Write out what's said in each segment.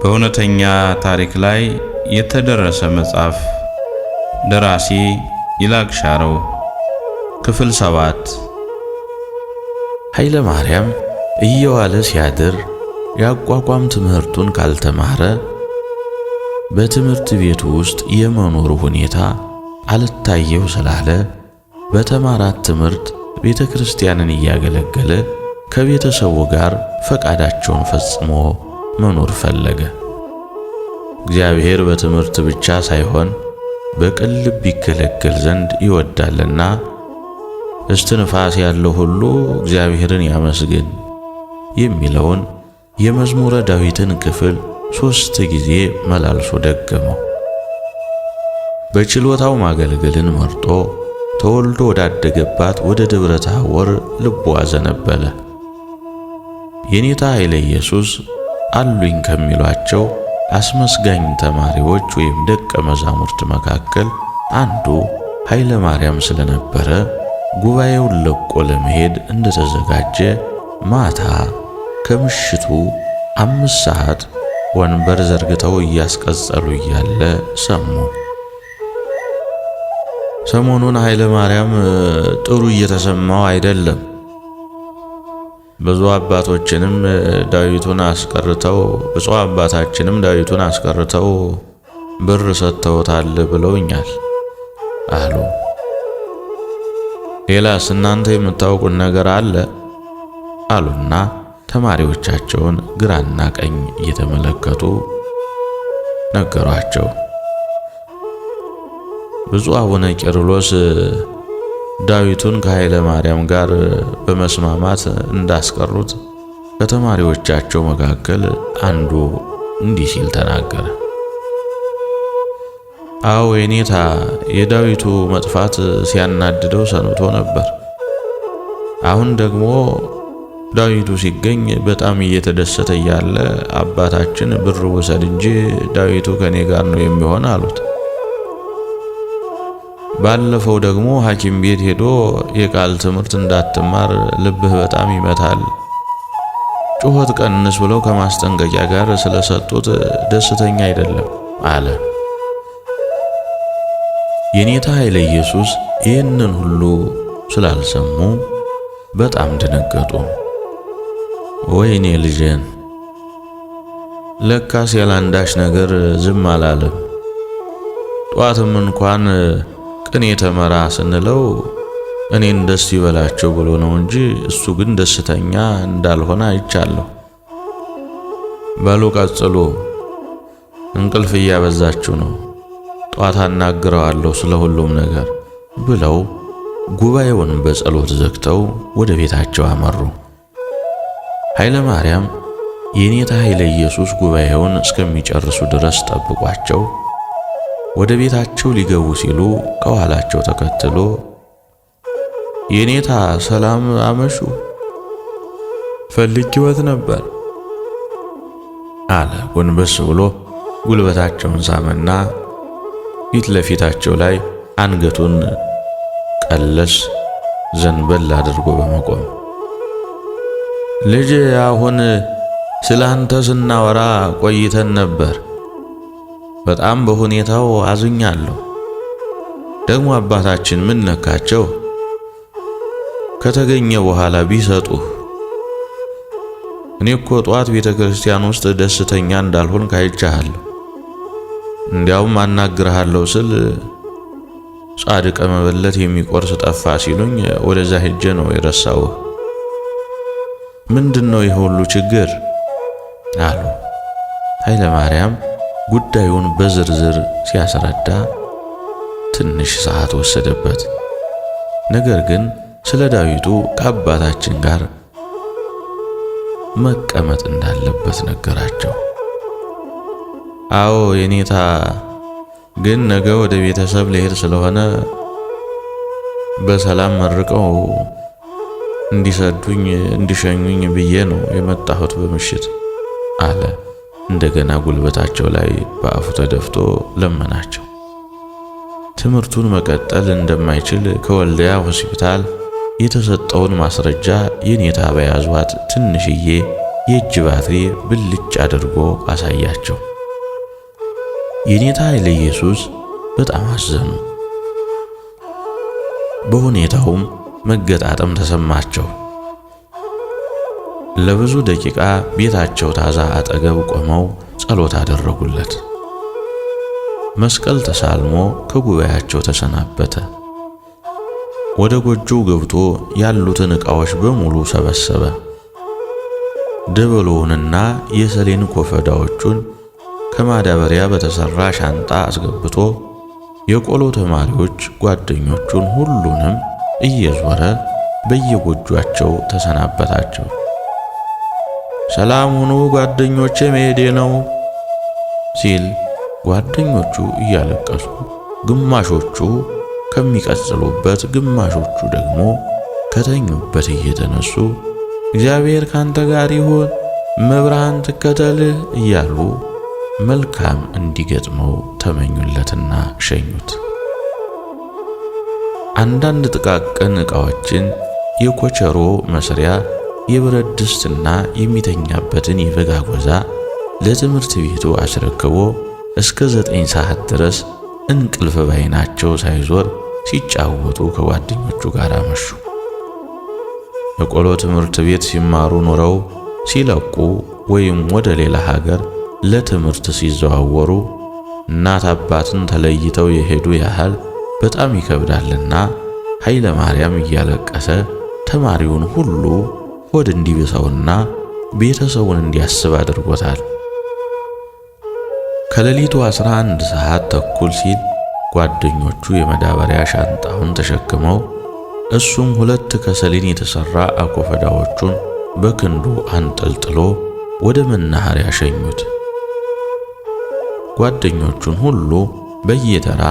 በእውነተኛ ታሪክ ላይ የተደረሰ መጽሐፍ። ደራሲ ይላቅ ሻረው። ክፍል 7። ኃይለ ማርያም እየዋለ ሲያድር ያቋቋም ትምህርቱን ካልተማረ በትምህርት ቤቱ ውስጥ የመኖር ሁኔታ አልታየው ስላለ በተማራት ትምህርት ቤተ ክርስቲያንን እያገለገለ ከቤተሰቡ ጋር ፈቃዳቸውን ፈጽሞ መኖር ፈለገ። እግዚአብሔር በትምህርት ብቻ ሳይሆን በቅን ልብ ይገለገል ዘንድ ይወዳልና እስትንፋስ ያለው ሁሉ እግዚአብሔርን ያመስግን የሚለውን የመዝሙረ ዳዊትን ክፍል 3 ጊዜ መላልሶ ደገመው። በችሎታው ማገልገልን መርጦ ተወልዶ ወዳደገባት ወደ ደብረ ታቦር ልቡ አዘነበለ። የኔታ ኃይለ ኢየሱስ አሉኝ ከሚሏቸው አስመስጋኝ ተማሪዎች ወይም ደቀ መዛሙርት መካከል አንዱ ኃይለ ማርያም ስለነበረ ጉባኤውን ለቆ ለመሄድ እንደተዘጋጀ ማታ ከምሽቱ 5 ሰዓት ወንበር ዘርግተው እያስቀጸሉ እያለ ሰሙ። ሰሞኑን ኃይለ ማርያም ጥሩ እየተሰማው አይደለም። ብፁዕ አባታችንም ዳዊቱን አስቀርተው ብር ሰጥተውታል ብለውኛል አሉ። ሌላስ እናንተ የምታውቁት ነገር አለ አሉና ተማሪዎቻቸውን ግራና ቀኝ እየተመለከቱ ነገሯቸው። ብፁዕ አቡነ ቄርሎስ ዳዊቱን ከኃይለ ማርያም ጋር በመስማማት እንዳስቀሩት ከተማሪዎቻቸው መካከል አንዱ እንዲህ ሲል ተናገረ። አዎ የኔታ የዳዊቱ መጥፋት ሲያናድደው ሰንብቶ ነበር። አሁን ደግሞ ዳዊቱ ሲገኝ በጣም እየተደሰተ ያለ አባታችን ብር ወሰድ እንጂ ዳዊቱ ከኔ ጋር ነው የሚሆን አሉት። ባለፈው ደግሞ ሐኪም ቤት ሄዶ የቃል ትምህርት እንዳትማር ልብህ በጣም ይመታል፣ ጩኸት ቀንስ ብለው ከማስጠንቀቂያ ጋር ስለሰጡት ደስተኛ አይደለም አለ። የኔታ ኃይለ ኢየሱስ ይህንን ሁሉ ስላልሰሙ በጣም ደነገጡ። ወይኔ ልጄን ለካስ ያላንዳች ነገር ዝም አላለም። ጧትም እንኳን ቅኔ ተመራ ስንለው እኔን ደስ ይበላቸው ብሎ ነው እንጂ እሱ ግን ደስተኛ እንዳልሆነ አይቻለሁ። በሉ ቀጥሉ፣ እንቅልፍ እያበዛችሁ ነው፣ ጧት አናግረዋለሁ ስለ ሁሉም ነገር ብለው ጉባኤውን በጸሎት ዘግተው ወደ ቤታቸው አመሩ። ኃይለ ማርያም የኔታ ኃይለ ኢየሱስ ጉባኤውን እስከሚጨርሱ ድረስ ጠብቋቸው ወደ ቤታቸው ሊገቡ ሲሉ ከኋላቸው ተከትሎ የኔታ ሰላም አመሹ፣ ፈልጌዎት ነበር አለ። ጎንበስ ብሎ ጉልበታቸውን ሳመና ፊት ለፊታቸው ላይ አንገቱን ቀለስ ዘንበል አድርጎ በመቆም ልጅ አሁን ስላንተ ስናወራ ቆይተን ነበር። በጣም በሁኔታው አዝኛለሁ። ደግሞ አባታችን ምን ነካቸው? ከተገኘ በኋላ ቢሰጡህ። እኔ እኮ ጧት ቤተ ክርስቲያን ውስጥ ደስተኛ እንዳልሆን ካይቻለሁ። እንዲያውም አናግርሃለሁ ስል ጻድቀ መበለት የሚቆርስ ጠፋ ሲሉኝ ወደዛ ሄጄ ነው የረሳው። ምንድነው ይሄ ሁሉ ችግር አሉ። ኃይለ ማርያም ጉዳዩን በዝርዝር ሲያስረዳ ትንሽ ሰዓት ወሰደበት። ነገር ግን ስለ ዳዊቱ ከአባታችን ጋር መቀመጥ እንዳለበት ነገራቸው። አዎ የኔታ ግን ነገ ወደ ቤተሰብ ልሄድ ስለሆነ በሰላም መርቀው እንዲሸኙኝ ብዬ ነው የመጣሁት በምሽት አለ። እንደገና ጉልበታቸው ላይ በአፉ ተደፍቶ ለመናቸው። ትምህርቱን መቀጠል እንደማይችል ከወልዲያ ሆስፒታል የተሰጠውን ማስረጃ የኔታ በያዟት ትንሽዬ የእጅ ባትሪ ብልጭ አድርጎ አሳያቸው። የኔታ ኃይለ ኢየሱስ በጣም አዘኑ። በሁኔታውም መገጣጠም ተሰማቸው። ለብዙ ደቂቃ ቤታቸው ታዛ አጠገብ ቆመው ጸሎት አደረጉለት። መስቀል ተሳልሞ ከጉባኤያቸው ተሰናበተ። ወደ ጎጆው ገብቶ ያሉትን ዕቃዎች በሙሉ ሰበሰበ። ደበሎውንና የሰሌን ኮፈዳዎቹን ከማዳበሪያ በተሰራ ሻንጣ አስገብቶ የቆሎ ተማሪዎች ጓደኞቹን ሁሉንም እየዞረ በየጎጆአቸው ተሰናበታቸው። ሰላም ሁኑ ጓደኞቼ፣ መሄዴ ነው ሲል ጓደኞቹ እያለቀሱ ግማሾቹ ከሚቀጽሉበት ግማሾቹ ደግሞ ከተኙበት እየተነሱ እግዚአብሔር ካንተ ጋር ይሁን፣ መብርሃን ትከተልህ እያሉ መልካም እንዲገጥመው ተመኙለትና ሸኙት። አንዳንድ ጥቃቅን ዕቃዎችን የኮቸሮ መስሪያ፣ የብረት ድስትና የሚተኛበትን የበጋ ጎዛ ለትምህርት ቤቱ አስረክቦ እስከ 9 ሰዓት ድረስ እንቅልፍ ባይናቸው ሳይዞር ሲጫወቱ ከጓደኞቹ ጋር አመሹ። የቆሎ ትምህርት ቤት ሲማሩ ኖረው ሲለቁ ወይም ወደ ሌላ ሀገር ለትምህርት ሲዘዋወሩ እናት አባትን ተለይተው የሄዱ ያህል በጣም ይከብዳልና ኃይለ ማርያም እያለቀሰ ተማሪውን ሁሉ ሆድ እንዲብሰውና ቤተሰቡን እንዲያስብ አድርጎታል። ከሌሊቱ 11 ሰዓት ተኩል ሲል ጓደኞቹ የመዳበሪያ ሻንጣውን ተሸክመው እሱም 2 ከሰሌን የተሰራ አኮፈዳዎቹን በክንዱ አንጠልጥሎ ወደ መናኸሪያ ሸኙት። ጓደኞቹን ሁሉ በየተራ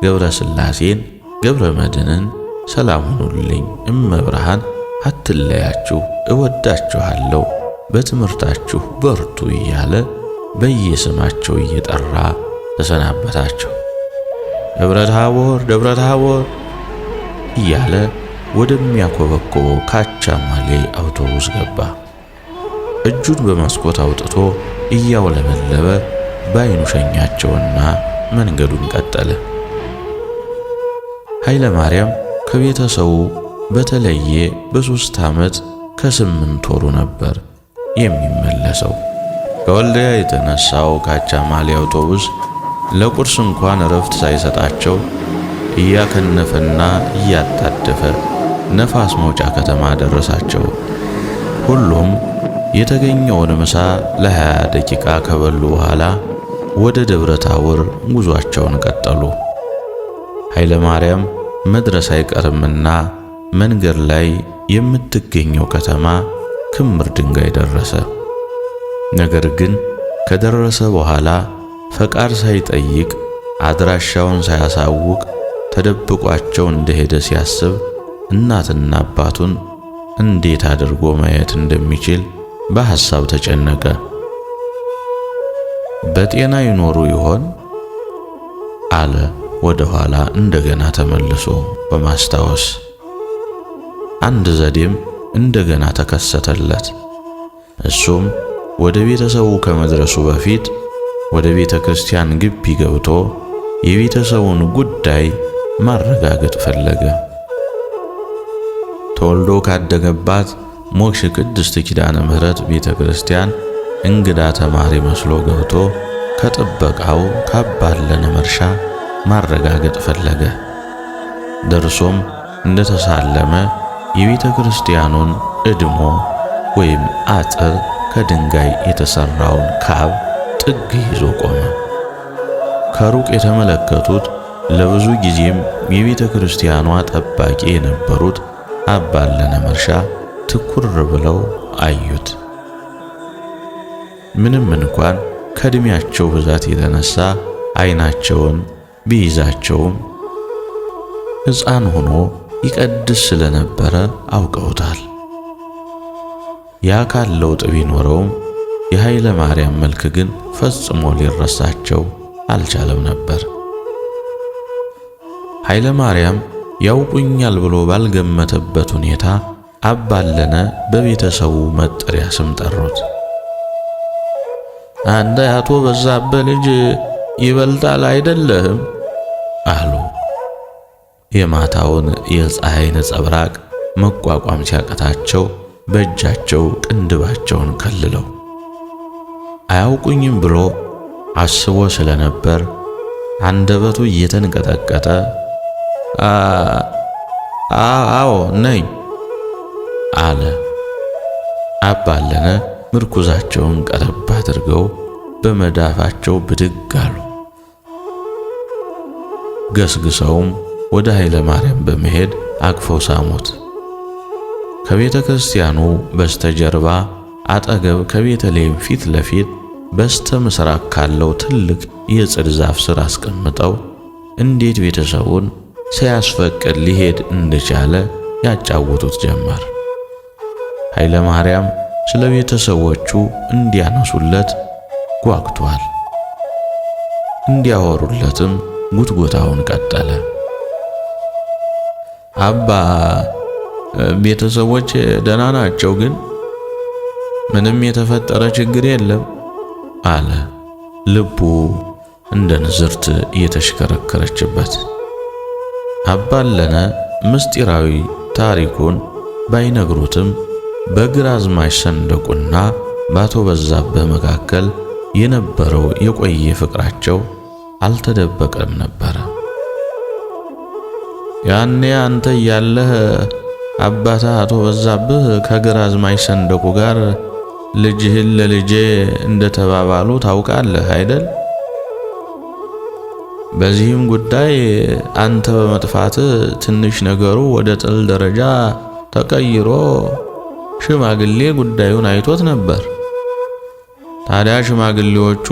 ገብረ ሥላሴን፣ ገብረ መድኅንን፣ ሰላም ሁኑልኝ፣ እመብርሃን አትለያችሁ፣ እወዳችኋለሁ፣ በትምህርታችሁ በርቱ እያለ በየስማቸው እየጠራ ተሰናበታቸው። ደብረ ታቦር፣ ደብረ ታቦር እያለ ወደሚያኮበኮበው ካቻማሌ አውቶቡስ ገባ። እጁን በመስኮት አውጥቶ እያውለበለበ ባይኑ ሸኛቸውና መንገዱን ቀጠለ። ኃይለ ማርያም ከቤተሰቡ በተለየ በ3 ዓመት ከ8 ወሩ ነበር የሚመለሰው። ከወልዲያ የተነሳው ካቻማሌ አውቶቡስ ለቁርስ እንኳን እረፍት ሳይሰጣቸው እያከነፈና እያጣደፈ ነፋስ መውጫ ከተማ ደረሳቸው። ሁሉም የተገኘውን ምሳ ለ20 ደቂቃ ከበሉ በኋላ ወደ ደብረ ታቦር ጉዟቸውን ቀጠሉ። ኃይለ ማርያም መድረስ አይቀርምና መንገድ ላይ የምትገኘው ከተማ ክምር ድንጋይ ደረሰ። ነገር ግን ከደረሰ በኋላ ፈቃድ ሳይጠይቅ አድራሻውን ሳያሳውቅ ተደብቋቸው እንደሄደ ሲያስብ እናትና አባቱን እንዴት አድርጎ ማየት እንደሚችል በሐሳብ ተጨነቀ። በጤና ይኖሩ ይሆን አለ ወደ ኋላ እንደገና ተመልሶ በማስታወስ። አንድ ዘዴም እንደገና ተከሰተለት። እሱም ወደ ቤተሰቡ ከመድረሱ በፊት ወደ ቤተ ክርስቲያን ግቢ ገብቶ የቤተሰቡን ጉዳይ ማረጋገጥ ፈለገ። ተወልዶ ካደገባት ሞክሽ ቅድስት ኪዳነ ምሕረት ቤተ ክርስቲያን እንግዳ ተማሪ መስሎ ገብቶ ከጥበቃው ካባለነ መርሻ ማረጋገጥ ፈለገ። ደርሶም እንደተሳለመ የቤተ ክርስቲያኑን እድሞ ወይም አጥር ከድንጋይ የተሰራውን ካብ ጥግ ይዞ ቆመ። ከሩቅ የተመለከቱት ለብዙ ጊዜም የቤተ ክርስቲያኗ ጠባቂ የነበሩት አባለነ መርሻ ትኩር ብለው አዩት። ምንም እንኳን ከእድሜያቸው ብዛት የተነሳ ዓይናቸውን ቢይዛቸውም ሕፃን ሆኖ ይቀድስ ስለነበረ አውቀውታል። የአካል ለውጥ ቢኖረውም የኃይለ ማርያም መልክ ግን ፈጽሞ ሊረሳቸው አልቻለም ነበር። ኃይለ ማርያም ያውቁኛል ብሎ ባልገመተበት ሁኔታ አባለነ በቤተሰቡ መጠሪያ ስም ጠሩት። አንተ ያቶ በዛብህ ልጅ ይበልጣል አይደለህም አሉ። የማታውን የፀሐይ ነጸብራቅ መቋቋም ሲያቀታቸው በእጃቸው ቅንድባቸውን ከልለው አያውቁኝም ብሎ አስቦ ስለነበር አንደበቱ እየተንቀጠቀጠ አዎ ነኝ አለ። አባለነ ምርኩዛቸውን ቀረብ አድርገው በመዳፋቸው ብድግ አሉ። ገስግሰውም ወደ ኃይለ ማርያም በመሄድ አቅፈው ሳሙት። ከቤተ ክርስቲያኑ በስተጀርባ አጠገብ ከቤተልሔም ፊት ለፊት በስተ ምስራቅ ካለው ትልቅ የጽድ ዛፍ ስር አስቀምጠው እንዴት ቤተሰቡን ሳያስፈቅድ ሊሄድ እንደቻለ ያጫውቱት ጀመር። ኃይለ ማርያም ስለ ቤተሰቦቹ እንዲያነሱለት ጓግቷል። እንዲያወሩለትም ጉትጎታውን ቀጠለ። አባ ቤተሰቦች ደህና ናቸው፣ ግን ምንም የተፈጠረ ችግር የለም አለ፣ ልቡ እንደ ንዝርት እየተሽከረከረችበት። አባለነ ምስጢራዊ ታሪኩን ባይነግሩትም በግራዝማች ሰንደቁና በአቶ በዛብህ መካከል የነበረው የቆየ ፍቅራቸው አልተደበቀም ነበር። ያኔ አንተ ያለህ አባታ አቶ በዛብህ ከግራዝማች ሰንደቁ ጋር ልጅህን ለልጄ እንደተባባሉ ታውቃለህ አይደል? በዚህም ጉዳይ አንተ በመጥፋት ትንሽ ነገሩ ወደ ጥል ደረጃ ተቀይሮ ሽማግሌ ጉዳዩን አይቶት ነበር። ታዲያ ሽማግሌዎቹ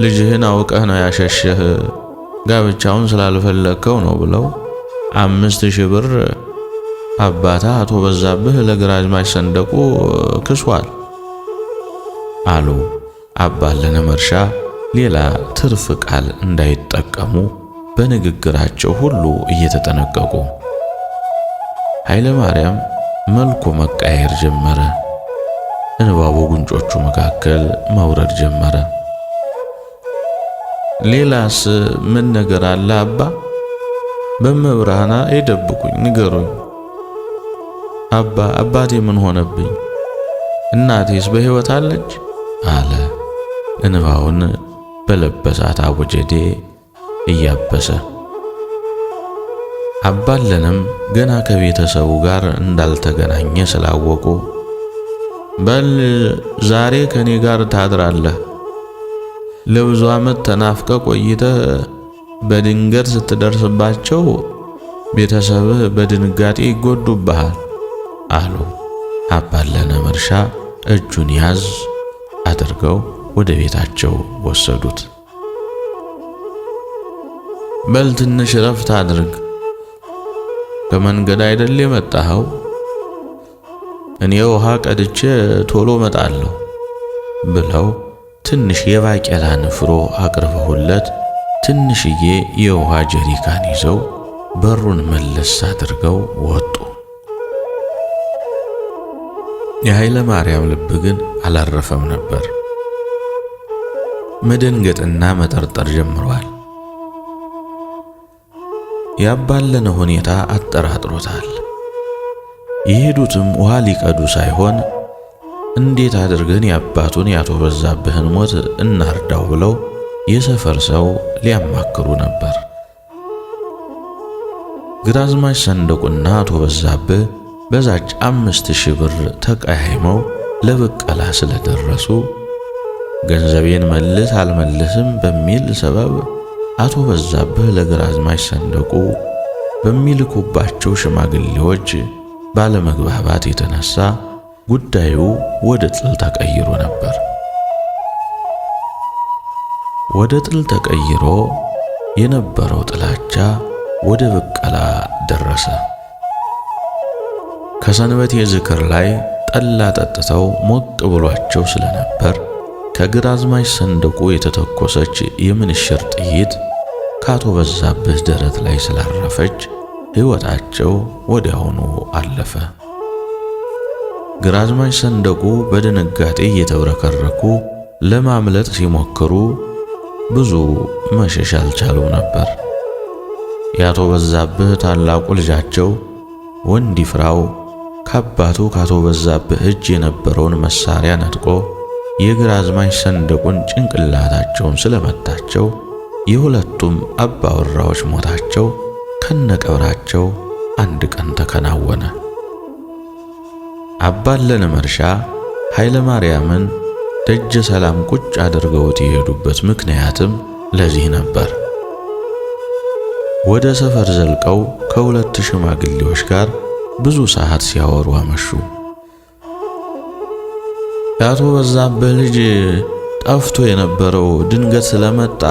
ልጅህን አውቀህ ነው ያሸሸህ፣ ጋብቻውን ስላልፈለከው ነው ብለው 5000 ብር አባታ አቶ በዛብህ ለግራዝማች ሰንደቁ ክሷል አሉ። አባለነ መርሻ ሌላ ትርፍ ቃል እንዳይጠቀሙ በንግግራቸው ሁሉ እየተጠነቀቁ። ኃይለ ማርያም መልኩ መቃየር ጀመረ። እንባው ጉንጮቹ መካከል መውረድ ጀመረ። ሌላስ ምን ነገር አለ አባ? በመብራና ይደብቁኝ፣ ንገሩኝ። አባቴ ምን ሆነብኝ? እናቴስ በሕይወት አለች? አለ እንባውን በለበሳት አቡጀዴ እያበሰ። አባለንም ገና ከቤተሰቡ ጋር እንዳልተገናኘ ስላወቁ በል ዛሬ ከኔ ጋር ታድራለህ፣ ለብዙ ዓመት ተናፍቀ ቆይተህ በድንገት ስትደርስባቸው ቤተሰብህ በድንጋጤ ይጎዱብሃል አሉ። አባለነ መርሻ እጁን ያዝ አድርገው ወደ ቤታቸው ወሰዱት። በል ትንሽ ረፍት አድርግ፣ ከመንገድ አይደል የመጣኸው? እኔ ውሃ ቀድቼ ቶሎ መጣለሁ ብለው ትንሽ የባቄላ ንፍሮ አቅርበውለት ትንሽዬ የውሃ ጀሪካን ይዘው በሩን መለስ አድርገው ወጡ። የኃይለ ማርያም ልብ ግን አላረፈም ነበር። መደንገጥና መጠርጠር ጀምሯል። ያባለነ ሁኔታ አጠራጥሮታል። የሄዱትም ውሃ ሊቀዱ ሳይሆን እንዴት አድርገን የአባቱን ያቶ በዛብህን ሞት እናርዳው ብለው የሰፈር ሰው ሊያማክሩ ነበር። ግራዝማች ሰንደቁና አቶ በዛብህ በዛች 5000 ብር ተቀያይመው ለብቀላ ስለደረሱ ገንዘቤን መልስ አልመልስም በሚል ሰበብ አቶ በዛብህ ለግራዝማች ሰንደቁ በሚልኩባቸው ሽማግሌዎች ባለመግባባት የተነሳ ጉዳዩ ወደ ጥል ተቀይሮ ነበር። ወደ ጥል ተቀይሮ የነበረው ጥላቻ ወደ ብቀላ ደረሰ። ከሰንበቴ ዝክር ላይ ጠላ ጠጥተው ሞቅ ብሏቸው ስለነበር ከግራዝማች ሰንደቁ የተተኮሰች የምንሽር ጥይት ከአቶ በዛብህ ደረት ላይ ስላረፈች ሕይወታቸው ወዲያውኑ አለፈ። ግራዝማች ሰንደቁ በድንጋጤ እየተብረከረኩ ለማምለጥ ሲሞክሩ ብዙ መሸሽ አልቻሉም ነበር። የአቶ በዛብህ ታላቁ ልጃቸው ወንዲፍራው ከአባቱ ከአቶ በዛብህ እጅ የነበረውን መሳሪያ ነጥቆ የግራዝማች ሰንደቁን ጭንቅላታቸውን ስለመታቸው የሁለቱም አባወራዎች ሞታቸው ከነቀብራቸው አንድ ቀን ተከናወነ። አባለነ መርሻ ኃይለ ማርያምን ደጀ ሰላም ቁጭ አድርገውት የሄዱበት ምክንያትም ለዚህ ነበር። ወደ ሰፈር ዘልቀው ከሁለት ሽማግሌዎች ጋር ብዙ ሰዓት ሲያወሩ አመሹ። የአቶ በዛብህ ልጅ ጠፍቶ የነበረው ድንገት ስለመጣ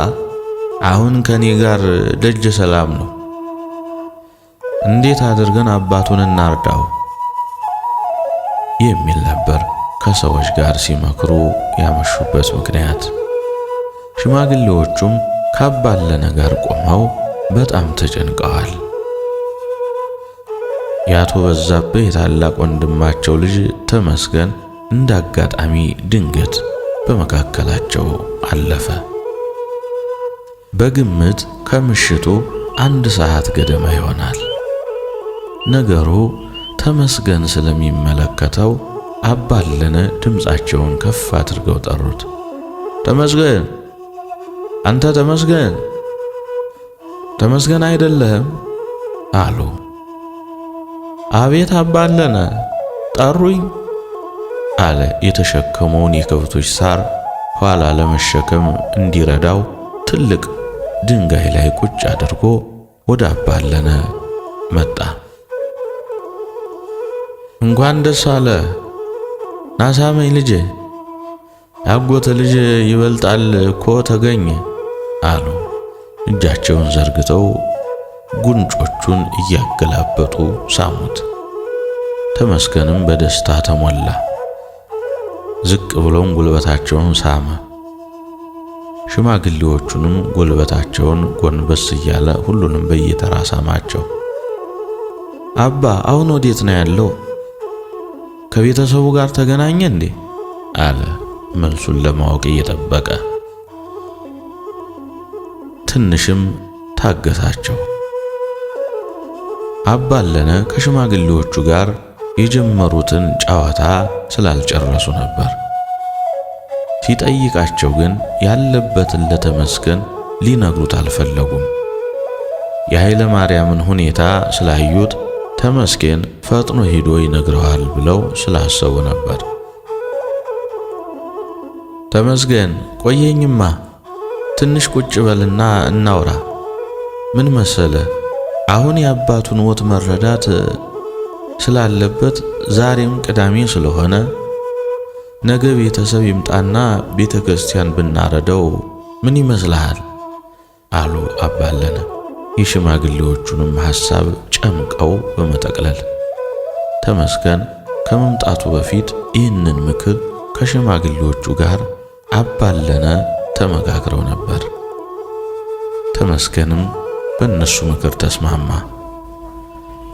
አሁን ከኔ ጋር ደጀ ሰላም ነው። እንዴት አድርገን አባቱን እናርዳው የሚል ነበር ከሰዎች ጋር ሲመክሩ ያመሹበት ምክንያት። ሽማግሌዎቹም ካባለነ ጋር ቆመው በጣም ተጨንቀዋል። የአቶ በዛብህ የታላቅ ወንድማቸው ልጅ ተመስገን እንዳጋጣሚ ድንገት በመካከላቸው አለፈ። በግምት ከምሽቱ 1 ሰዓት ገደማ ይሆናል። ነገሩ ተመስገን ስለሚመለከተው አባለነ ድምፃቸውን ከፍ አድርገው ጠሩት። ተመስገን፣ አንተ ተመስገን፣ ተመስገን አይደለህም አሉ። አቤት አባለነ፣ ጠሩኝ አለ። የተሸከመውን የከብቶች ሳር ኋላ ለመሸከም እንዲረዳው ትልቅ ድንጋይ ላይ ቁጭ አድርጎ ወደ አባለነ መጣ። እንኳን ደስ አለ ናሳመኝ ልጄ፣ ያጎተ ልጅ ይበልጣል እኮ ተገኘ አሉ። እጃቸውን ዘርግተው ጉንጮቹን እያገላበጡ ሳሙት። ተመስገንም በደስታ ተሞላ። ዝቅ ብሎም ጉልበታቸውን ሳመ። ሽማግሌዎቹንም ጉልበታቸውን ጎንበስ እያለ ሁሉንም በየተራ ሳማቸው። አባ አሁን ወዴት ነው ያለው? ከቤተሰቡ ጋር ተገናኘ እንዴ? አለ መልሱን ለማወቅ እየጠበቀ። ትንሽም ታገታቸው። አባለነ ከሽማግሌዎቹ ጋር የጀመሩትን ጨዋታ ስላልጨረሱ ነበር። ሲጠይቃቸው ግን ያለበትን ለተመስገን ሊነግሩት አልፈለጉም። የኃይለ ማርያምን ሁኔታ ስላዩት ተመስገን ፈጥኖ ሄዶ ይነግረዋል ብለው ስላሰቡ ነበር። ተመስገን ቆየኝማ፣ ትንሽ ቁጭ በልና እናውራ። ምን መሰለ፣ አሁን የአባቱን ሞት መረዳት ስላለበት ዛሬም ቅዳሜ ስለሆነ ነገ ቤተሰብ ይምጣና ቤተ ክርስቲያን ብናረደው ምን ይመስልሃል? አሉ አባለነ የሽማግሌዎቹንም ሐሳብ ጨምቀው በመጠቅለል። ተመስገን ከመምጣቱ በፊት ይህንን ምክር ከሽማግሌዎቹ ጋር አባለነ ተመካክረው ነበር። ተመስገንም በእነሱ ምክር ተስማማ።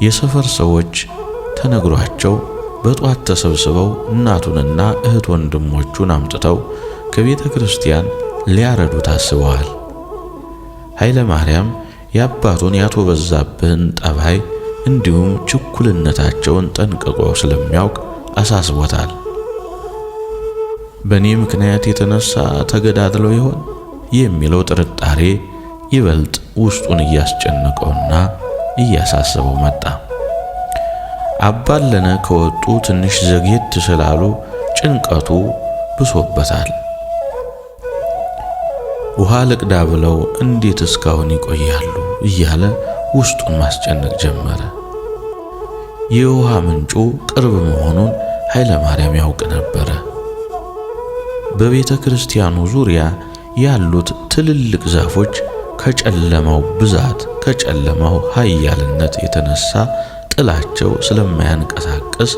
የሰፈር ሰዎች ተነግሯቸው በጧት ተሰብስበው እናቱንና እህት ወንድሞቹን አምጥተው ከቤተ ክርስቲያን ሊያረዱ ታስበዋል። ኃይለ ማርያም የአባቱን ያቶ በዛብህን ጠባይ እንዲሁም ችኩልነታቸውን ጠንቅቆ ስለሚያውቅ አሳስቦታል። በእኔ ምክንያት የተነሳ ተገዳድለው ይሆን የሚለው ጥርጣሬ ይበልጥ ውስጡን እያስጨነቀውና እያሳሰበው መጣ። አባለነ ከወጡ ትንሽ ዘግየት ስላሉ ጭንቀቱ ብሶበታል። ውሃ ልቅዳ ብለው እንዴት እስካሁን ይቆያሉ እያለ ውስጡን ማስጨነቅ ጀመረ። የውሃ ምንጩ ቅርብ መሆኑን ኃይለ ማርያም ያውቅ ነበረ። በቤተ ክርስቲያኑ ዙሪያ ያሉት ትልልቅ ዛፎች ከጨለማው ብዛት ከጨለማው ኃያልነት የተነሳ ጥላቸው ስለማያንቀሳቀስ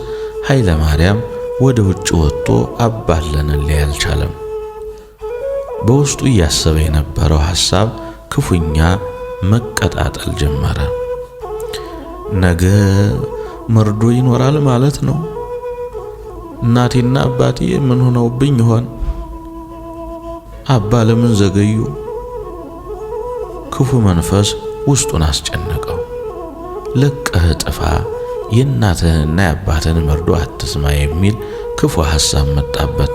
ኃይለ ማርያም ወደ ውጭ ወጥቶ አባለነን ሊያይ አልቻለም። በውስጡ እያሰበ የነበረው ሐሳብ ክፉኛ መቀጣጠል ጀመረ። ነገ መርዶ ይኖራል ማለት ነው። እናቴና አባቴ ምን ሆነውብኝ ይሆን? አባ ለምን ዘገዩ? ክፉ መንፈስ ውስጡን አስጨነቀው። ለቀህ ጥፋ፣ የእናትህንና የአባትህን መርዶ አትስማ የሚል ክፉ ሐሳብ መጣበት።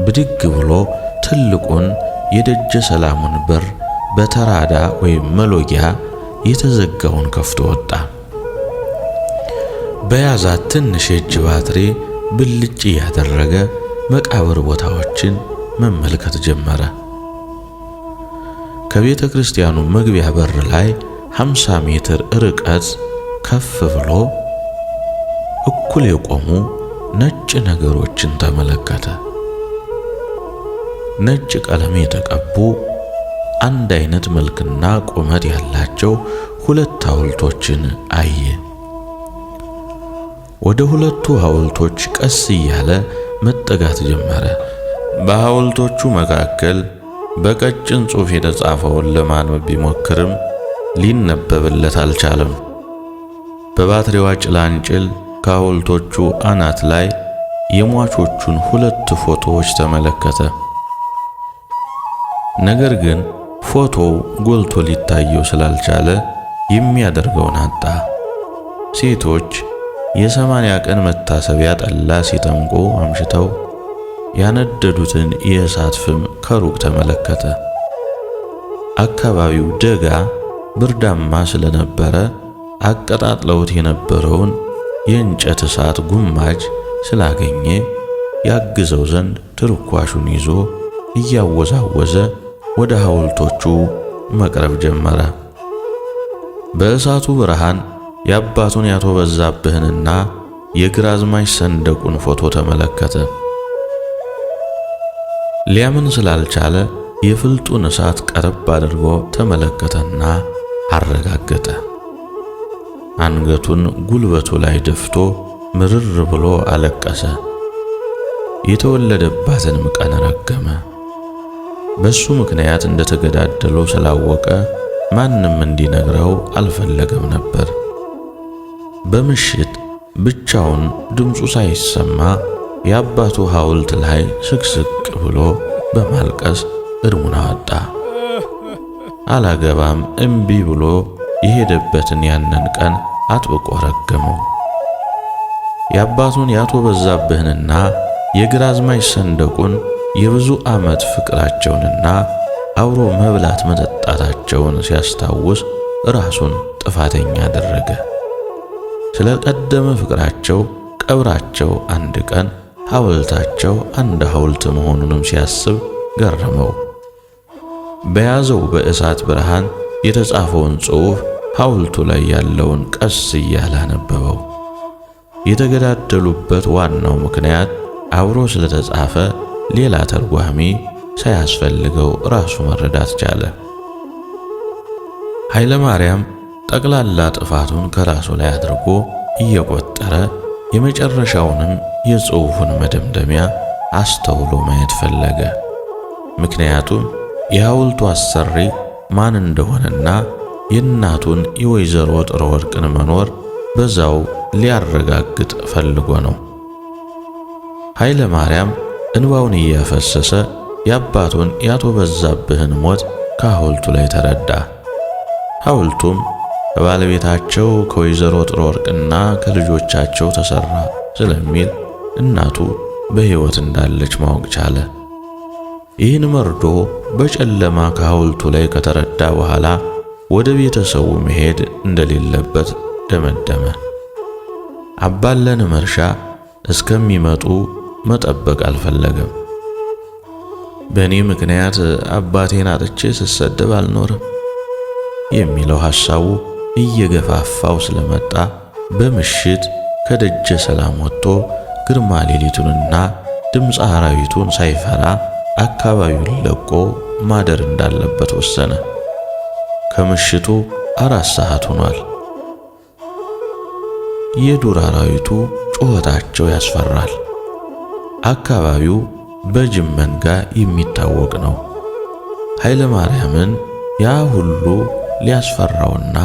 ብድግ ብሎ ትልቁን የደጀ ሰላሙን በር በተራዳ ወይም መሎጊያ የተዘጋውን ከፍቶ ወጣ። በያዛት ትንሽ የእጅ ባትሪ ብልጭ ያደረገ መቃብር ቦታዎችን መመልከት ጀመረ። ከቤተ ክርስቲያኑ መግቢያ በር ላይ 50 ሜትር ርቀት ከፍ ብሎ እኩል የቆሙ ነጭ ነገሮችን ተመለከተ። ነጭ ቀለም የተቀቡ አንድ አይነት መልክና ቁመት ያላቸው 2 ሐውልቶችን አየ። ወደ 2ቱ ሐውልቶች ቀስ እያለ መጠጋት ጀመረ። በሐውልቶቹ መካከል በቀጭን ጽሑፍ የተጻፈውን ለማንበብ ቢሞክርም ሊነበብለት አልቻለም። በባትሪዋ ጭላንጭል ከሐውልቶቹ አናት ላይ የሟቾቹን 2 ፎቶዎች ተመለከተ። ነገር ግን ፎቶው ጎልቶ ሊታየው ስላልቻለ የሚያደርገውን አጣ። ሴቶች የ80 ቀን መታሰቢያ ጠላ ሲጠምቁ አምሽተው ያነደዱትን የእሳት ፍም ከሩቅ ተመለከተ። አካባቢው ደጋ ብርዳማ ስለነበረ አቀጣጥለውት የነበረውን የእንጨት እሳት ጉማጅ ስላገኘ ያግዘው ዘንድ ትርኳሹን ይዞ እያወዛወዘ ወደ ሐውልቶቹ መቅረብ ጀመረ። በእሳቱ ብርሃን የአባቱን ያቶ በዛብህንና የግራዝማች ሰንደቁን ፎቶ ተመለከተ። ሊያምን ስላልቻለ የፍልጡን እሳት ቀረብ አድርጎ ተመለከተና አረጋገጠ። አንገቱን ጉልበቱ ላይ ደፍቶ ምርር ብሎ አለቀሰ። የተወለደባትንም ቀን ረገመ። በሱ ምክንያት እንደተገዳደሉ ስላወቀ ማንም እንዲነግረው አልፈለገም ነበር። በምሽት ብቻውን ድምፁ ሳይሰማ የአባቱ ሐውልት ላይ ስቅስቅ ብሎ በማልቀስ እርሙን አወጣ። አላገባም እምቢ ብሎ የሄደበትን ያንን ቀን አጥብቆ ረገመው። የአባቱን ያቶ በዛብህንና የግራዝማች ሰንደቁን የብዙ ዓመት ፍቅራቸውንና አብሮ መብላት መጠጣታቸውን ሲያስታውስ ራሱን ጥፋተኛ አደረገ። ስለ ቀደመ ፍቅራቸው ቀብራቸው አንድ ቀን ሐውልታቸው አንድ ሐውልት መሆኑንም ሲያስብ ገረመው። በያዘው በእሳት ብርሃን የተጻፈውን ጽሑፍ ሐውልቱ ላይ ያለውን ቀስ እያለ አነበበው። የተገዳደሉበት ዋናው ምክንያት አብሮ ስለተጻፈ ሌላ ተርጓሚ ሳያስፈልገው ራሱ መረዳት ቻለ። ኃይለ ማርያም ጠቅላላ ጥፋቱን ከራሱ ላይ አድርጎ እየቆጠረ የመጨረሻውንም የጽሑፉን መደምደሚያ አስተውሎ ማየት ፈለገ። ምክንያቱም የሐውልቱ አሰሪ ማን እንደሆነና የእናቱን የወይዘሮ ጥሩ ወርቅን መኖር በዛው ሊያረጋግጥ ፈልጎ ነው። ኃይለ ማርያም እንባውን እያፈሰሰ የአባቱን ያቶ በዛብህን ሞት ከሐውልቱ ላይ ተረዳ። ሐውልቱም ከባለቤታቸው ከወይዘሮ ጥሩ ወርቅና ከልጆቻቸው ተሰራ ስለሚል እናቱ በሕይወት እንዳለች ማወቅ ቻለ። ይህን መርዶ በጨለማ ከሐውልቱ ላይ ከተረዳ በኋላ ወደ ቤተሰቡ መሄድ እንደሌለበት ደመደመ። አባለን መርሻ እስከሚመጡ መጠበቅ አልፈለገም። በእኔ ምክንያት አባቴን አጥቼ ስሰደብ አልኖርም የሚለው ሐሳቡ እየገፋፋው ስለመጣ በምሽት ከደጀ ሰላም ወጥቶ ግርማ ሌሊቱንና ድምፀ አራዊቱን ሳይፈራ አካባቢውን ለቆ ማደር እንዳለበት ወሰነ። ከምሽቱ 4 ሰዓት ሆኗል። የዱር አራዊቱ ጩኸታቸው ያስፈራል። አካባቢው በጅብ መንጋ የሚታወቅ ነው። ኃይለ ማርያምን ያ ሁሉ ሊያስፈራውና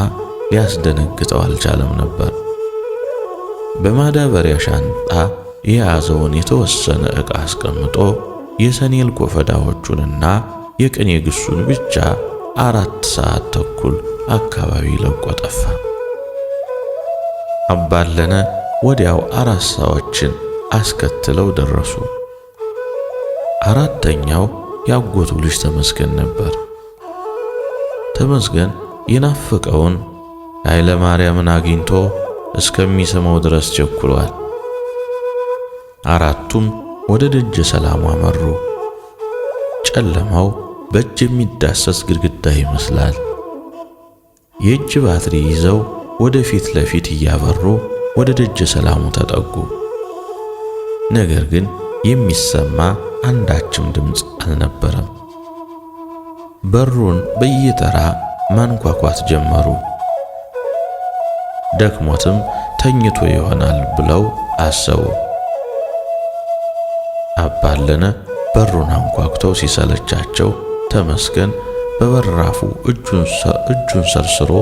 ሊያስደነግጠው አልቻለም ነበር። በማዳበሪያ ሻንጣ የያዘውን የተወሰነ ዕቃ አስቀምጦ የሰኔል ኮፈዳዎቹንና የቅኔ ግሱን ብቻ 4 ሰዓት ተኩል አካባቢ ለቆ ጠፋ። አባ አለነ ወዲያው 4 ሰዎችን አስከትለው ደረሱ። አራተኛው ያጎቱ ልጅ ተመስገን ነበር። ተመስገን የናፈቀውን ኃይለ ማርያምን አግኝቶ እስከሚሰማው ድረስ ቸኩሏል። አራቱም ወደ ደጀ ሰላሙ አመሩ። ጨለማው በእጅ የሚዳሰስ ግድግዳ ይመስላል። የእጅ ባትሪ ይዘው ወደ ፊት ለፊት እያበሩ ወደ ደጀ ሰላሙ ተጠጉ። ነገር ግን የሚሰማ አንዳችም ድምፅ አልነበረም። በሩን በየተራ ማንኳኳት ጀመሩ። ደክሞትም ተኝቶ ይሆናል ብለው አሰቡ። አባ አለነ በሩን አንኳኩተው ሲሰለቻቸው ተመስገን በበራፉ እጁን ሰርስሮ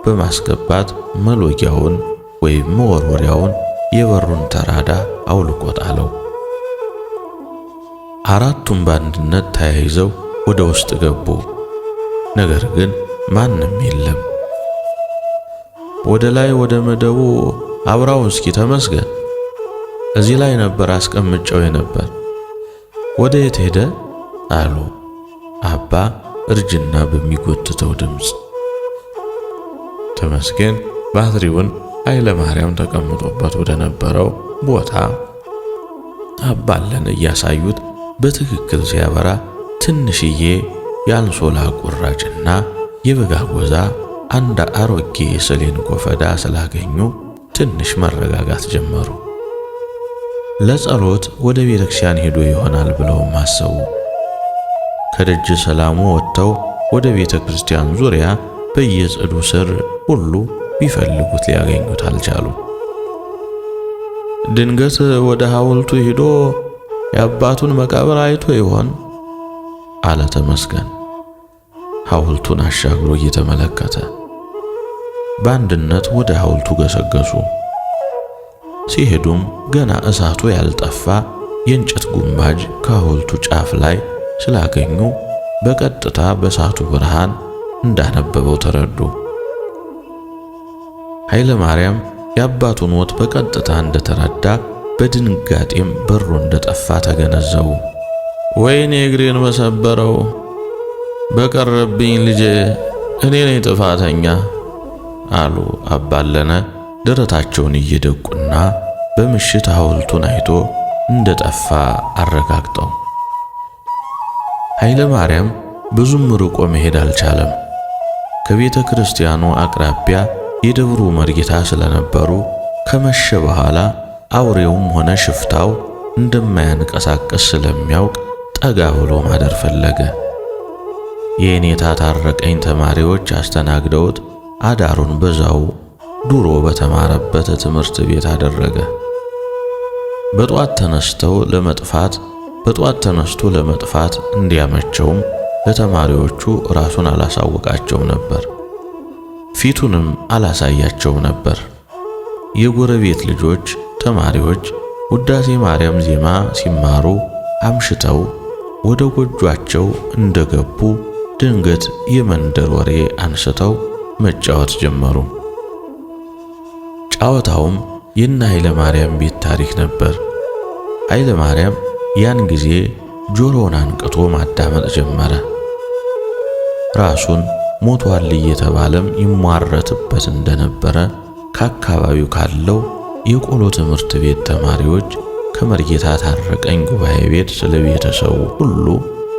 በማስገባት መሎጊያውን ወይም መወርወሪያውን የበሩን ተራዳ አውልቆ ጣለው። አራቱም በአንድነት ተያይዘው ወደ ውስጥ ገቡ። ነገር ግን ማንም የለም። ወደ ላይ ወደ መደቡ አብራው እስኪ ተመስገን፣ እዚህ ላይ ነበር አስቀምጨው የነበር፣ ወደ የት ሄደ አሉ አባ እርጅና በሚጎትተው ድምፅ። ተመስገን ባትሪውን ኃይለ ማርያም ተቀምጦበት ወደ ነበረው ቦታ አባ አለነ እያሳዩት በትክክል ሲያበራ ትንሽዬ የአንሶላ ቁራጭና የበጋጎዛ አንድ አሮጌ የሰሌን ኮፈዳ ስላገኙ ትንሽ መረጋጋት ጀመሩ። ለጸሎት ወደ ቤተክርስቲያን ሄዶ ይሆናል ብለው አሰቡ። ከደጀ ሰላሙ ወጥተው ወደ ቤተክርስቲያን ዙሪያ በየጽዱ ስር ሁሉ ቢፈልጉት ሊያገኙት አልቻሉ። ድንገት ወደ ሐውልቱ ሄዶ የአባቱን መቃብር አይቶ ይሆን አለ ተመስገን ሐውልቱን አሻግሮ እየተመለከተ። በአንድነት ወደ ሐውልቱ ገሰገሱ። ሲሄዱም ገና እሳቱ ያልጠፋ የእንጨት ጉማጅ ከሐውልቱ ጫፍ ላይ ስላገኙ በቀጥታ በእሳቱ ብርሃን እንዳነበበው ተረዱ። ኃይለ ማርያም የአባቱን ሞት በቀጥታ እንደተረዳ በድንጋጤም በሩ እንደጠፋ ተገነዘቡ። ወይኔ እግሬን መሰበረው፣ በቀረብኝ ልጄ፣ እኔ ነኝ ጥፋተኛ አሉ አባ አለነ ደረታቸውን እየደቁና በምሽት ሐውልቱን አይቶ እንደጠፋ አረጋግጠው። ኃይለ ማርያም ብዙም ርቆ መሄድ አልቻለም። ከቤተ ክርስቲያኑ አቅራቢያ የደብሩ መርጌታ ስለነበሩ ከመሸ በኋላ አውሬውም ሆነ ሽፍታው እንደማያንቀሳቀስ ስለሚያውቅ ጠጋ ብሎ ማደር ፈለገ። የኔታ ታረቀኝ ተማሪዎች አስተናግደውት አዳሩን በዛው ድሮ በተማረበት ትምህርት ቤት አደረገ። በጧት ተነስቶ ለመጥፋት እንዲያመቸውም ለተማሪዎቹ ራሱን አላሳወቃቸው ነበር። ፊቱንም አላሳያቸው ነበር። የጎረቤት ልጆች ተማሪዎች ውዳሴ ማርያም ዜማ ሲማሩ አምሽተው ወደ ጎጇቸው እንደገቡ ድንገት የመንደር ወሬ አንስተው መጫወት ጀመሩ። ጫወታውም የነ ኃይለ ማርያም ቤት ታሪክ ነበር። ኃይለ ማርያም ያን ጊዜ ጆሮውን አንቅቶ ማዳመጥ ጀመረ። ራሱን ሞቷል እየተባለም ይሟረትበት እንደነበረ ከአካባቢው ካለው የቆሎ ትምህርት ቤት ተማሪዎች ከመርጌታ ታረቀኝ ጉባኤ ቤት ስለ ቤተሰቡ ሁሉ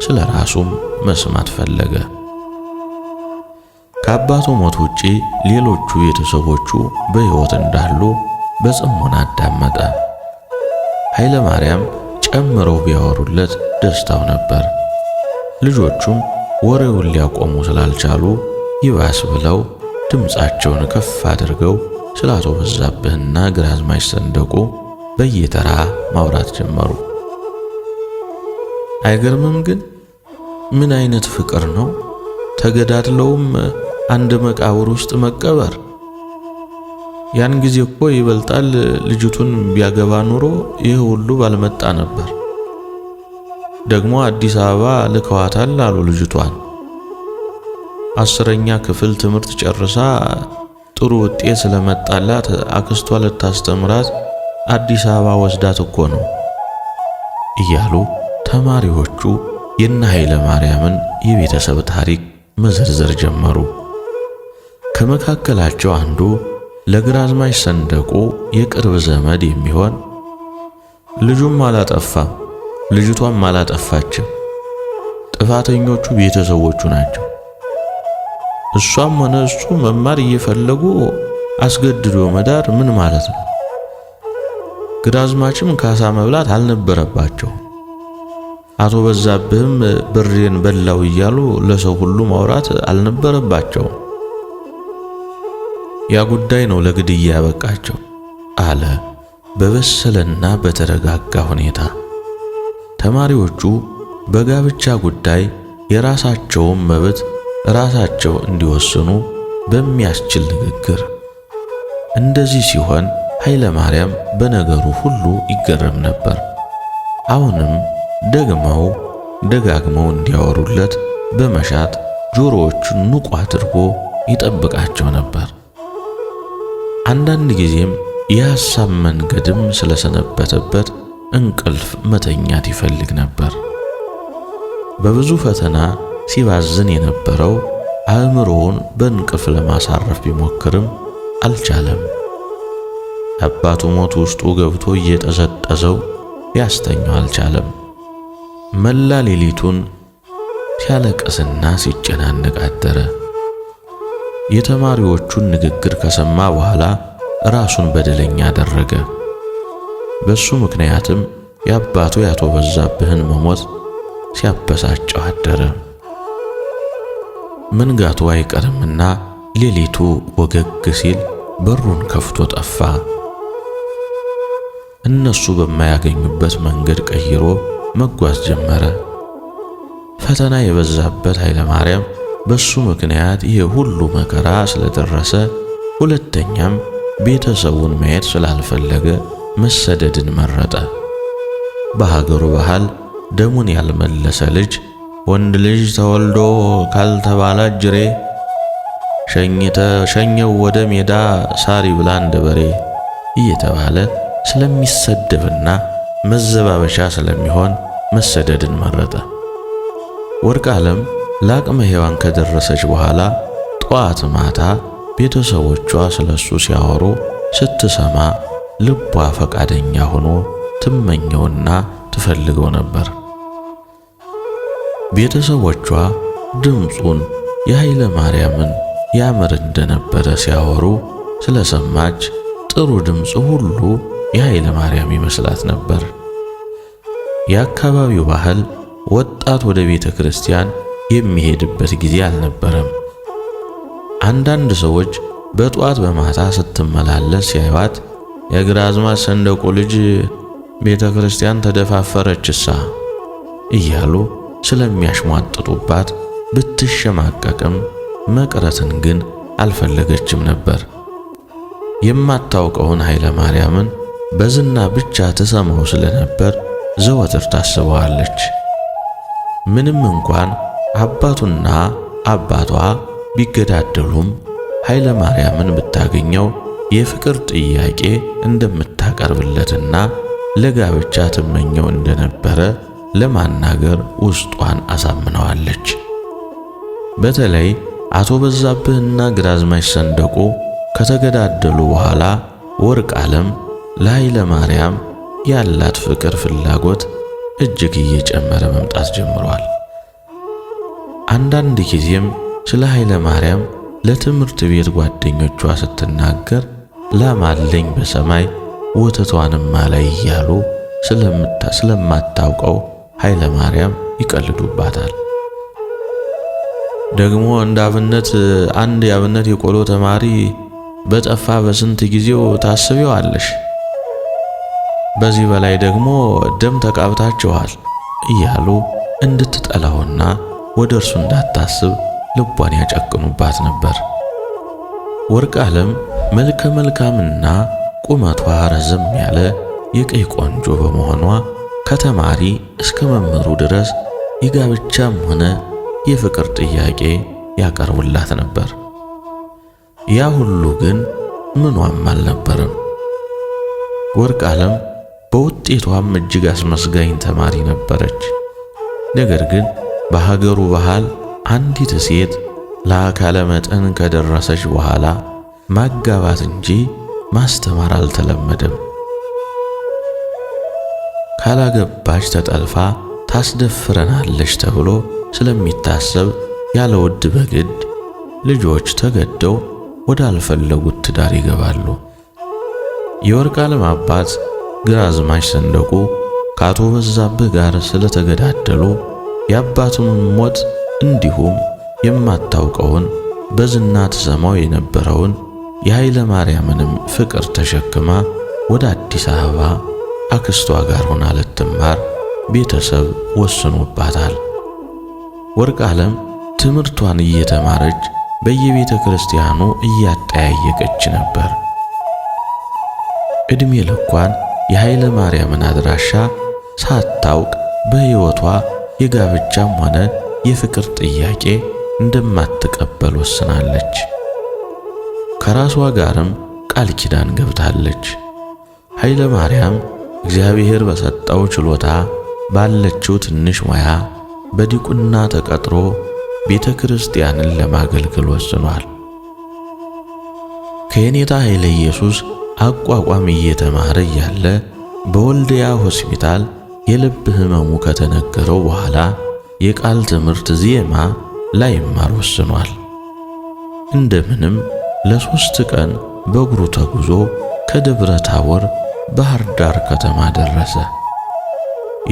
ስለ ራሱም መስማት ፈለገ። ከአባቱ ሞት ውጪ ሌሎቹ ቤተሰቦቹ በሕይወት እንዳሉ በጽሞና አዳመጠ። ኃይለ ማርያም ጨምረው ቢያወሩለት ደስታው ነበር። ልጆቹም ወሬውን ሊያቆሙ ስላልቻሉ ይባስ ብለው ድምፃቸውን ከፍ አድርገው ስለ አቶ በዛብህና ግራዝማች ሰንደቁ በየተራ ማውራት ጀመሩ። አይገርምም ግን ምን አይነት ፍቅር ነው! ተገዳድለውም አንድ መቃብር ውስጥ መቀበር። ያን ጊዜ እኮ ይበልጣል ልጅቱን ቢያገባ ኑሮ ይህ ሁሉ ባልመጣ ነበር። ደግሞ አዲስ አበባ ልከዋታል አሉ ልጅቷን። 10ኛ ክፍል ትምህርት ጨርሳ ጥሩ ውጤት ስለመጣላት አክስቷ ልታስተምራት አዲስ አበባ ወስዳት እኮ ነው እያሉ ተማሪዎቹ የነ ኃይለ ማርያምን የቤተሰብ ታሪክ መዘርዘር ጀመሩ። ከመካከላቸው አንዱ ለግራዝማች ሰንደቁ የቅርብ ዘመድ የሚሆን ልጁም አላጠፋም ልጅቷም አላጠፋችም፣ ጥፋተኞቹ ቤተሰቦቹ ናቸው፣ እሷም ሆነ እሱ መማር እየፈለጉ አስገድዶ መዳር ምን ማለት ነው? ግራዝማችም ካሳ መብላት አልነበረባቸው፣ አቶ በዛብህም ብሬን በላው እያሉ ለሰው ሁሉ ማውራት አልነበረባቸው። ያ ጉዳይ ነው ለግድያ ያበቃቸው አለ በበሰለና በተረጋጋ ሁኔታ። ተማሪዎቹ በጋብቻ ጉዳይ የራሳቸውን መብት ራሳቸው እንዲወስኑ በሚያስችል ንግግር። እንደዚህ ሲሆን ኃይለ ማርያም በነገሩ ሁሉ ይገረም ነበር። አሁንም ደጋግመው እንዲያወሩለት በመሻት ጆሮዎቹን ንቁ አድርጎ ይጠብቃቸው ነበር። አንዳንድ ጊዜም የሐሳብ መንገድም ስለሰነበተበት እንቅልፍ መተኛት ይፈልግ ነበር። በብዙ ፈተና ሲባዝን የነበረው አእምሮውን በእንቅልፍ ለማሳረፍ ቢሞክርም አልቻለም። አባቱ ሞት ውስጡ ገብቶ እየጠዘጠዘው ሊያስተኛው አልቻለም። መላ ሌሊቱን ሲያለቅስና ሲጨናነቅ አደረ። የተማሪዎቹን ንግግር ከሰማ በኋላ ራሱን በደለኛ አደረገ። በሱ ምክንያትም የአባቱ ያቶ በዛብህን መሞት ሲያበሳጨው አደረ። መንጋቱ አይቀርምና ሌሊቱ ወገግ ሲል በሩን ከፍቶ ጠፋ። እነሱ በማያገኙበት መንገድ ቀይሮ መጓዝ ጀመረ። ፈተና የበዛበት ኃይለ ማርያም በሱ ምክንያት ይህ ሁሉ መከራ ስለደረሰ ሁለተኛም ቤተሰቡን ማየት ስላልፈለገ መሰደድን መረጠ። በሀገሩ ባህል ደሙን ያልመለሰ ልጅ ወንድ ልጅ ተወልዶ ካልተባለ ጅሬ ሸኘው ወደ ሜዳ ሳር ይብላ እንደ በሬ እየተባለ ስለሚሰደብና መዘባበሻ ስለሚሆን መሰደድን መረጠ። ወርቅ ዓለም ለአቅመ ሔዋን ከደረሰች በኋላ ጠዋት ማታ ቤተሰቦቿ ስለሱ ሲያወሩ ስትሰማ ልቧ ፈቃደኛ ሆኖ ትመኘውና ትፈልገው ነበር። ቤተሰቦቿ ድምፁን የኃይለ ማርያምን ያምር እንደነበረ ሲያወሩ ስለሰማች ጥሩ ድምፅ ሁሉ የኃይለ ማርያም ይመስላት ነበር። የአካባቢው ባህል ወጣት ወደ ቤተ ክርስቲያን የሚሄድበት ጊዜ አልነበረም። አንዳንድ ሰዎች በጧት በማታ ስትመላለስ ሲያዩት የግራዝማች ሰንደቁ ልጅ ቤተ ክርስቲያን ተደፋፈረችሳ እያሉ ስለሚያሽሟጥጡባት ብትሸማቀቅም መቅረትን ግን አልፈለገችም ነበር። የማታውቀውን ኃይለ ማርያምን በዝና ብቻ ትሰማው ስለነበር ዘወትር ታስበዋለች። ምንም እንኳን አባቱና አባቷ ቢገዳደሉም ኃይለ ማርያምን ብታገኘው የፍቅር ጥያቄ እንደምታቀርብለትና ለጋብቻ ትመኘው እንደነበረ ለማናገር ውስጧን አሳምነዋለች። በተለይ አቶ በዛብህና ግራዝማች ሰንደቁ ከተገዳደሉ በኋላ ወርቅ ዓለም ለኃይለ ማርያም ያላት ፍቅር ፍላጎት እጅግ እየጨመረ መምጣት ጀምሯል። አንዳንድ ጊዜም ስለ ኃይለ ማርያም ለትምህርት ቤት ጓደኞቿ ስትናገር ላማለኝ በሰማይ ወተቷንም ማላይ እያሉ ስለማታውቀው ኃይለ ማርያም ይቀልዱባታል። ደግሞ አንድ የአብነት የቆሎ ተማሪ በጠፋ በስንት ጊዜው ታስቢዋለሽ፣ በዚህ በላይ ደግሞ ደም ተቃብታችኋል እያሉ እንድትጠላውና ወደ እርሱ እንዳታስብ ልቧን ያጨቅኑባት ነበር። ወርቅ ዓለም መልከ መልካምና ቁመቷ ረዘም ያለ የቀይ ቆንጆ በመሆኗ ከተማሪ እስከ መምህሩ ድረስ የጋብቻም ሆነ የፍቅር ጥያቄ ያቀርቡላት ነበር። ያ ሁሉ ግን ምኗም አልነበረም። ወርቅዓለም በውጤቷም እጅግ አስመስጋኝ ተማሪ ነበረች። ነገር ግን በሀገሩ ባህል አንዲት ሴት ለአካለ መጠን ከደረሰች በኋላ ማጋባት እንጂ ማስተማር አልተለመደም። ካላገባች ተጠልፋ ታስደፍረናለች ተብሎ ስለሚታሰብ ያለ ውድ በግድ ልጆች ተገደው ወዳልፈለጉት ትዳር ይገባሉ። የወርቅዓለም አባት ግራዝማች ሰንደቁ ከአቶ በዛብህ ጋር ስለተገዳደሉ የአባቱን ሞት እንዲሁም የማታውቀውን በዝና ተሰማው የነበረውን የኃይለ ማርያምንም ፍቅር ተሸክማ ወደ አዲስ አበባ አክስቷ ጋር ሆና ልትማር ቤተሰብ ወስኖባታል። ወርቅዓለም ትምህርቷን እየተማረች በየቤተ ክርስቲያኑ እያጠያየቀች ነበር። ዕድሜ ልኳን የኃይለ ማርያምን አድራሻ ሳታውቅ በሕይወቷ የጋብቻም ሆነ የፍቅር ጥያቄ እንደማትቀበል ወስናለች። ከራሷ ጋርም ቃል ኪዳን ገብታለች። ኃይለ ማርያም እግዚአብሔር በሰጠው ችሎታ ባለችው ትንሽ ሙያ በዲቁና ተቀጥሮ ቤተ ክርስቲያንን ለማገልገል ወስኗል። ከየኔታ ኃይለ ኢየሱስ አቋቋም እየተማረ ያለ በወልዲያ ሆስፒታል የልብ ህመሙ ከተነገረው በኋላ የቃል ትምህርት ዜማ ላይማር ወስኗል። እንደምንም ለ3 ቀን በእግሩ ተጉዞ ከደብረ ታቦር ባህር ዳር ከተማ ደረሰ።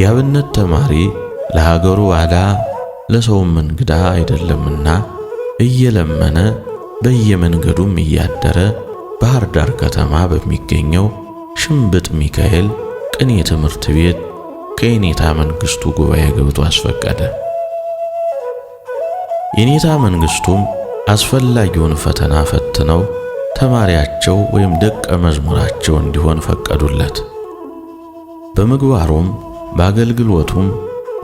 የአብነት ተማሪ ለሀገሩ ባዳ ለሰውም እንግዳ አይደለምና እየለመነ በየመንገዱም እያደረ ባህር ዳር ከተማ በሚገኘው ሽምብጥ ሚካኤል ቅኔ ትምህርት ቤት ከየኔታ መንግስቱ ጉባኤ ገብቶ አስፈቀደ። የኔታ መንግስቱም አስፈላጊውን ፈተና ፈትነው ተማሪያቸው ወይም ደቀ መዝሙራቸው እንዲሆን ፈቀዱለት። በምግባሩም በአገልግሎቱም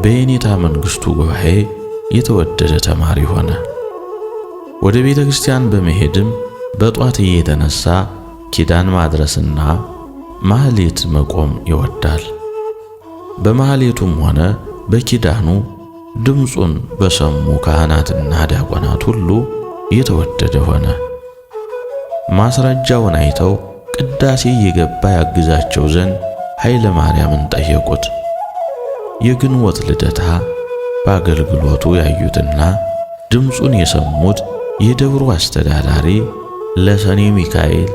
በየኔታ መንግስቱ ጉባኤ የተወደደ ተማሪ ሆነ። ወደ ቤተ ክርስቲያን በመሄድም በጧት እየተነሳ ኪዳን ማድረስና ማህሌት መቆም ይወዳል። በማህሌቱም ሆነ በኪዳኑ ድምፁን በሰሙ ካህናትና ዲያቆናት ሁሉ የተወደደ ሆነ። ማስረጃውን አይተው ቅዳሴ እየገባ ያግዛቸው ዘንድ ኃይለ ማርያምን ጠየቁት። የግንቦት ልደታ በአገልግሎቱ ያዩትና ድምፁን የሰሙት የደብሩ አስተዳዳሪ ለሰኔ ሚካኤል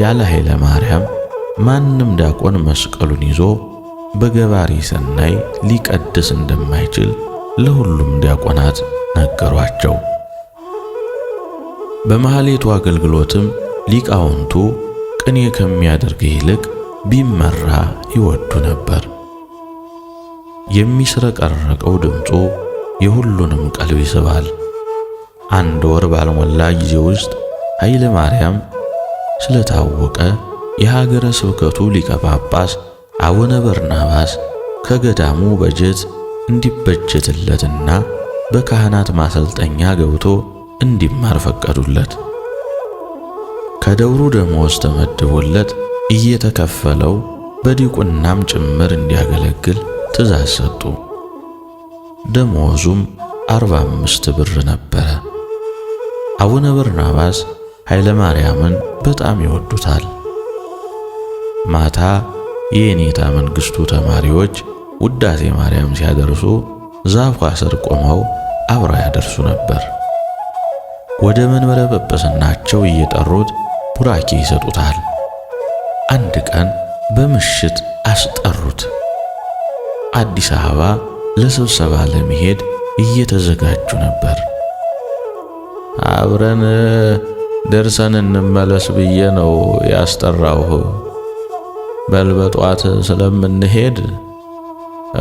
ያለ ኃይለ ማርያም ማንም ዲያቆን መስቀሉን ይዞ በገባሪ ሰናይ ሊቀድስ እንደማይችል ለሁሉም ዲያቆናት ነገሯቸው። በማህሌቱ አገልግሎትም ሊቃውንቱ ቅኔ ከሚያደርግ ይልቅ ቢመራ ይወዱ ነበር። የሚስረቀረቀው ድምፁ የሁሉንም ቀልብ ይስባል። 1 ወር ባልሞላ ጊዜ ውስጥ ኃይለ ማርያም ስለታወቀ የሀገረ ስብከቱ ሊቀ ጳጳስ አቡነ በርናባስ ከገዳሙ በጀት እንዲበጀትለትና በካህናት ማሰልጠኛ ገብቶ እንዲማር ፈቀዱለት። ከደብሩ ደመወዝ ተመድቦለት እየተከፈለው በዲቁናም ጭምር እንዲያገለግል ትእዛዝ ሰጡ። ደመወዙም 45 ብር ነበረ። አቡነ በርናባስ ኃይለ ማርያምን በጣም ይወዱታል። ማታ የየኔታ መንግስቱ ተማሪዎች ውዳሴ ማርያም ሲያደርሱ ዛፏ ስር ቆመው አብረው ያደርሱ ነበር። ወደ መንበረ ጵጵስናቸው እየጠሩት ቡራኬ ይሰጡታል። አንድ ቀን በምሽት አስጠሩት። አዲስ አበባ ለስብሰባ ለመሄድ እየተዘጋጁ ነበር። አብረን ደርሰን እንመለስ ብዬ ነው ያስጠራውህ። በልበጧት ስለምንሄድ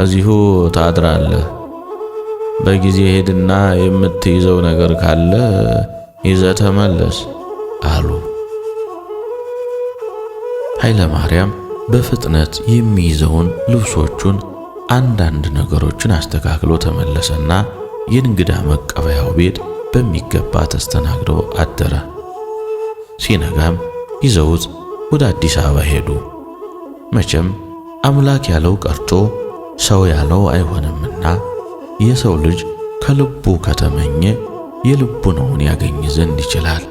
እዚሁ ታድራለህ። በጊዜ ሄድና የምትይዘው ነገር ካለ ይዘህ ተመለስ አሉ። ኃይለ ማርያም በፍጥነት የሚይዘውን ልብሶቹን አንዳንድ ነገሮችን አስተካክሎ ተመለሰና የእንግዳ መቀበያው ቤት በሚገባ ተስተናግዶ አደረ። ሲነጋም ይዘውት ወደ አዲስ አበባ ሄዱ። መቼም አምላክ ያለው ቀርቶ ሰው ያለው አይሆንምና የሰው ልጅ ከልቡ ከተመኘ የልቡን ያገኝ ዘንድ ይችላል።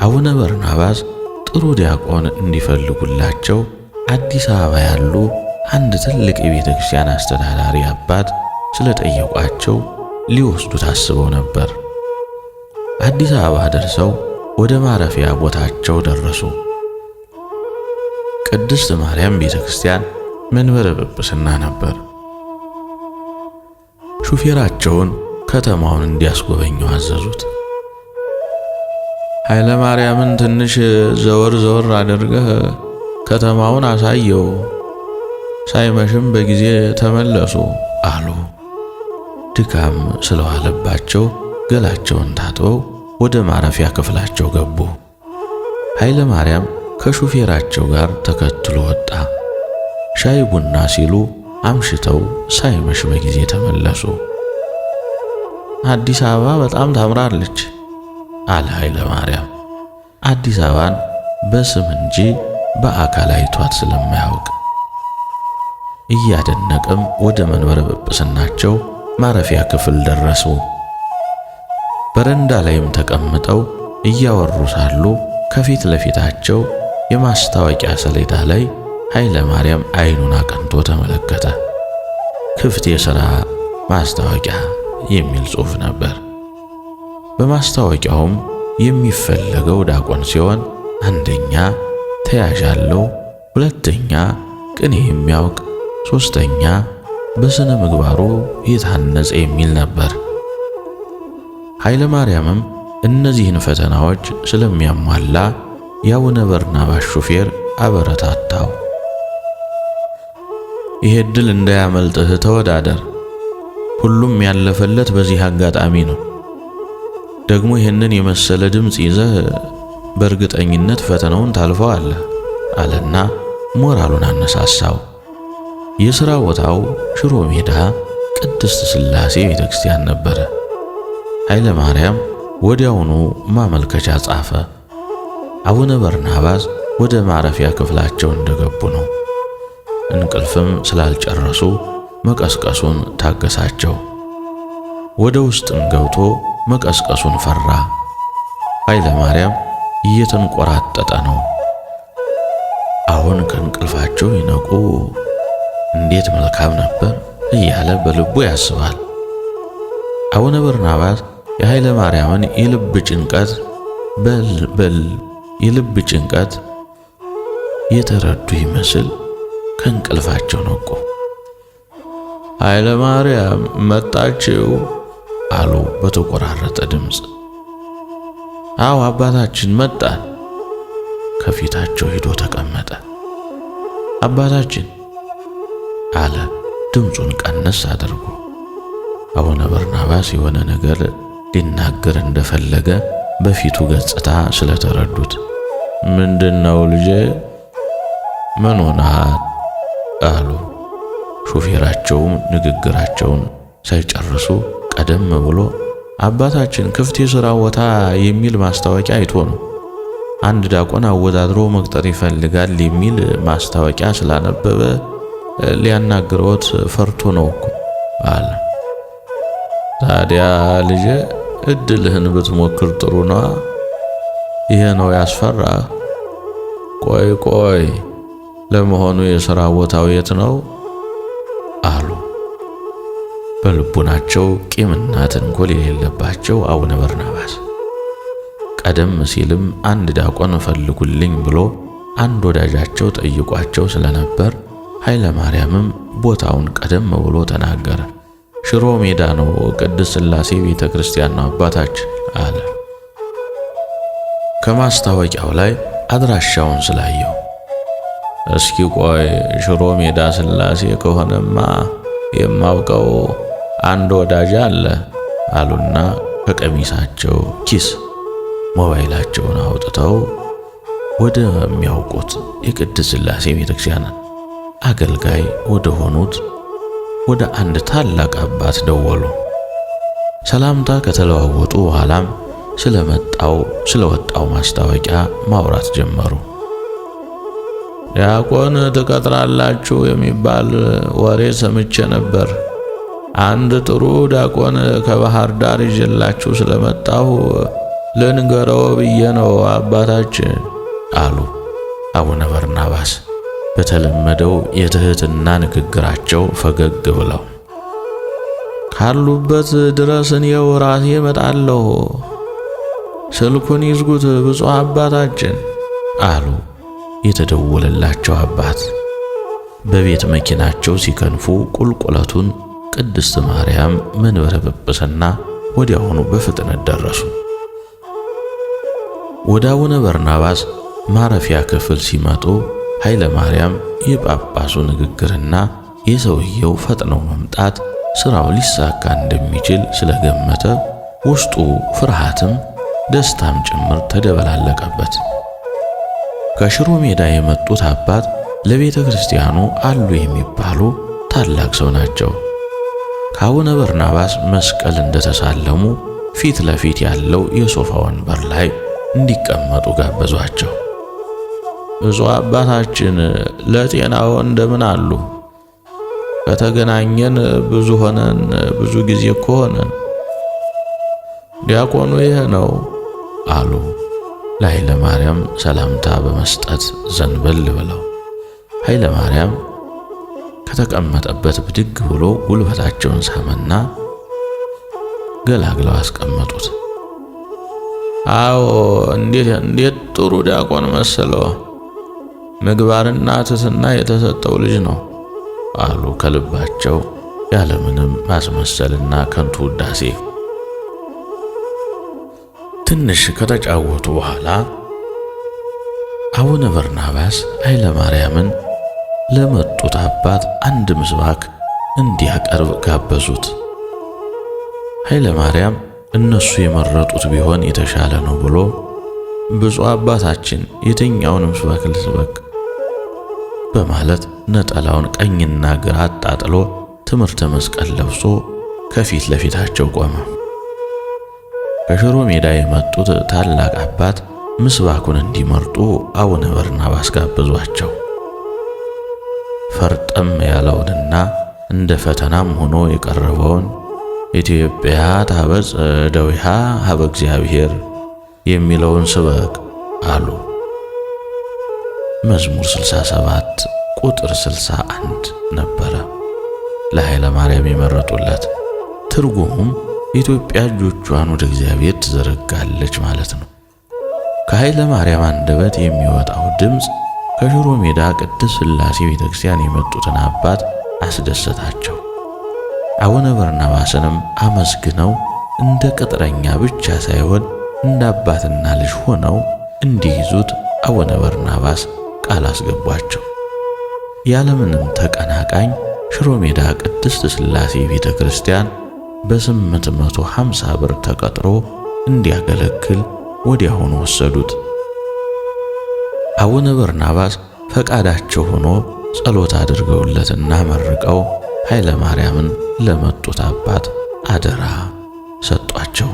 አቡነ በርናባስ ጥሩ ዲያቆን እንዲፈልጉላቸው አዲስ አበባ ያሉ አንድ ትልቅ የቤተ ክርስቲያን አስተዳዳሪ አባት ስለጠየቋቸው ሊወስዱት አስበው ነበር። አዲስ አበባ ደርሰው ወደ ማረፊያ ቦታቸው ደረሱ። ቅድስት ማርያም ቤተ ክርስቲያን መንበረ ጵጵስና ነበር። ሹፌራቸውን ከተማውን እንዲያስጎበኘው አዘዙት። ኃይለ ማርያምን ትንሽ ዘወር ዘወር አድርገህ ከተማውን አሳየው፣ ሳይመሽም በጊዜ ተመለሱ አሉ። ድካም ስለዋለባቸው ገላቸውን ታጥበው ወደ ማረፊያ ክፍላቸው ገቡ። ኃይለ ማርያም ከሹፌራቸው ጋር ተከትሎ ወጣ። ሻይ ቡና ሲሉ አምሽተው ሳይመሽ በጊዜ ተመለሱ። አዲስ አበባ በጣም ታምራለች አለ ኃይለ ማርያም። አዲስ አበባን በስም እንጂ በአካል አይቷት ስለማያውቅ እያደነቀም ወደ መንበረ ጵጵስናቸው ማረፊያ ክፍል ደረሱ። በረንዳ ላይም ተቀምጠው እያወሩ ሳሉ ከፊት ለፊታቸው የማስታወቂያ ሰሌዳ ላይ ኃይለ ማርያም አይኑን አቀንቶ ተመለከተ። ክፍት የሥራ ማስታወቂያ የሚል ጽሑፍ ነበር። በማስታወቂያውም የሚፈለገው ዲያቆን ሲሆን አንደኛ ተያዥ ያለው፣ ሁለተኛ ቅኔ የሚያውቅ፣ ሶስተኛ በስነ ምግባሩ የታነጸ የሚል ነበር። ኃይለ ማርያምም እነዚህን ፈተናዎች ስለሚያሟላ የአቡነ በርናባስ ሹፌር አበረታታው። ይሄ ዕድል እንዳያመልጥህ ተወዳደር፣ ሁሉም ያለፈለት በዚህ አጋጣሚ ነው። ደግሞ ይህንን የመሰለ ድምፅ ይዘህ በእርግጠኝነት ፈተናውን ታልፈዋለህ አለና ሞራሉን አነሳሳው። የሥራ ቦታው ሽሮ ሜዳ ቅድስት ሥላሴ ቤተክርስቲያን ነበረ። ኃይለ ማርያም ወዲያውኑ ማመልከቻ ጻፈ። አቡነ በርናባስ ወደ ማረፊያ ክፍላቸው እንደገቡ ነው። እንቅልፍም ስላልጨረሱ መቀስቀሱን ታገሳቸው። ወደ ውስጥም ገብቶ መቀስቀሱን ፈራ። ኃይለ ማርያም እየተንቆራጠጠ ነው። አሁን ከእንቅልፋቸው ይነቁ እንዴት መልካም ነበር እያለ በልቡ ያስባል። አቡነ በርናባስ የኃይለ ማርያምን የልብ ጭንቀት የተረዱ ይመስል ከእንቅልፋቸው ነቁ። ኃይለ ማርያም መጣችው አሉ በተቆራረጠ ድምፅ። አዎ አባታችን መጣን። ከፊታቸው ሄዶ ተቀመጠ። አባታችን አለ ድምፁን ቀነስ አድርጎ። አቡነ በርናባስ የሆነ ነገር ሊናገር እንደፈለገ በፊቱ ገጽታ ስለተረዱት ምንድነው ልጄ? ምን ሆነሃል? አሉ። ሹፌራቸውም ንግግራቸውን ሳይጨርሱ ቀደም ብሎ አባታችን ክፍት የሥራ ቦታ የሚል ማስታወቂያ አይቶ ነው። አንድ ዲያቆን አወዳድሮ መቅጠር ይፈልጋል የሚል ማስታወቂያ ስላነበበ ሊያናግረውት ፈርቶ ነው እኮ አለ። ታዲያ ልጄ እድልህን ብትሞክር ጥሩ ነው። ይሄ ነው ያስፈራ? ቆይ ለመሆኑ የሥራ ቦታው የት ነው? አሉ። በልቡናቸው ቂምና ተንኮል የሌለባቸው አቡነ በርናባስ ቀደም ሲልም አንድ ዲያቆን ፈልጉልኝ ብሎ አንድ ወዳጃቸው ጠይቋቸው ስለነበር ኃይለ ማርያምም ቦታውን ቀደም ብሎ ተናገረ። ሽሮ ሜዳ ነው፣ ቅድስት ሥላሴ ቤተክርስቲያን ነው አባታችን አለ። ከማስታወቂያው ላይ አድራሻውን ስላየው እስኪ ቆይ ሽሮ ሜዳ ሥላሴ ከሆነማ የማውቀው አንድ ወዳጅ አለ አሉና ከቀሚሳቸው ኪስ ሞባይላቸውን አውጥተው ወደ የሚያውቁት የቅድስት ሥላሴ ቤተክርስቲያን አገልጋይ ወደ ሆኑት ወደ አንድ ታላቅ አባት ደወሉ። ሰላምታ ከተለዋወጡ በኋላም ስለወጣው ማስታወቂያ ማውራት ጀመሩ። ዲያቆን ትቀጥራላችሁ የሚባል ወሬ ሰምቼ ነበር። አንድ ጥሩ ዲያቆን ከባህር ዳር ይዤላችሁ ስለመጣሁ ልንገረው ብዬ ነው አባታችን አሉ አቡነ በርናባስ በተለመደው የትህትና ንግግራቸው ፈገግ ብለው። ካሉበት ድረስ እኔው ራሴ እመጣለሁ፣ ስልኩን ይዝጉት ብፁዕ አባታችን አሉ የተደወለላቸው አባት። በቤት መኪናቸው ሲከንፉ ቁልቁለቱን ቅድስት ማርያም መንበረ ጵጵስና ወዲያውኑ በፍጥነት ደረሱ። ወደ አቡነ በርናባስ ማረፊያ ክፍል ሲመጡ ኃይለ ማርያም የጳጳሱ ንግግርና የሰውየው ፈጥነው መምጣት ስራው ሊሳካ እንደሚችል ስለገመተ ውስጡ ፍርሃትም ደስታም ጭምር ተደበላለቀበት። ከሽሮ ሜዳ የመጡት አባት ለቤተ ክርስቲያኑ አሉ የሚባሉ ታላቅ ሰው ናቸው። ከአቡነ በርናባስ መስቀል እንደተሳለሙ ፊት ለፊት ያለው የሶፋ ወንበር ላይ እንዲቀመጡ ጋበዟቸው። ብፁዕ አባታችን ለጤናው እንደምን አሉ? ከተገናኘን ብዙ ጊዜ እኮ ሆነን። ዲያቆኑ ይህ ነው አሉ ለኃይለ ማርያም ሰላምታ በመስጠት ዘንበል ብለው። ኃይለ ማርያም ከተቀመጠበት ብድግ ብሎ ጉልበታቸውን ሳመና ገላግለው አስቀመጡት። አዎ እንዴት ጥሩ ዲያቆን መሰለው! ምግባርና ትሕትና የተሰጠው ልጅ ነው አሉ ከልባቸው ያለምንም ማስመሰልና ከንቱ ውዳሴ። ትንሽ ከተጫወቱ በኋላ አቡነ በርናባስ ኃይለ ማርያምን ለመጡት አባት አንድ ምስባክ እንዲያቀርብ ጋበዙት። ኃይለ ማርያም እነሱ የመረጡት ቢሆን የተሻለ ነው ብሎ ብፁዕ አባታችን የትኛውን ምስባክ ልስበክ በማለት ነጠላውን ቀኝና ግራ አጣጥሎ ትምህርተ መስቀል ለብሶ ከፊት ለፊታቸው ቆመ። ከሽሮ ሜዳ የመጡት ታላቅ አባት ምስባኩን እንዲመርጡ አቡነ በርናባስ ጋበዟቸው። ፈርጠም ያለውንና እንደ ፈተናም ሆኖ የቀረበውን ኢትዮጵያ ታበጽ እደዊሃ ሀበ እግዚአብሔር የሚለውን ስበክ አሉ። መዝሙር 67 ቁጥር 61 ነበረ ለኃይለ ማርያም የመረጡለት። ትርጉሙም ኢትዮጵያ እጆቿን ወደ እግዚአብሔር ትዘረጋለች ማለት ነው። ከኃይለ ማርያም አንደበት የሚወጣው ድምፅ ከሽሮ ሜዳ ቅድስት ሥላሴ ቤተክርስቲያን የመጡትን አባት አስደሰታቸው። አቡነ በርናባስንም አመስግነው እንደ ቅጥረኛ ብቻ ሳይሆን እንደ አባትና ልጅ ሆነው እንዲይዙት አቡነ በርናባስ ቃል አስገቧቸው። ያለምንም ተቀናቃኝ ሽሮ ሜዳ ቅድስት ሥላሴ ቤተክርስቲያን በ850 ብር ተቀጥሮ እንዲያገለግል ወዲያውኑ ወሰዱት። አቡነ በርናባስ ፈቃዳቸው ሆኖ ጸሎት አድርገውለትና መርቀው ኃይለ ማርያምን ለመጡት አባት አደራ ሰጧቸው።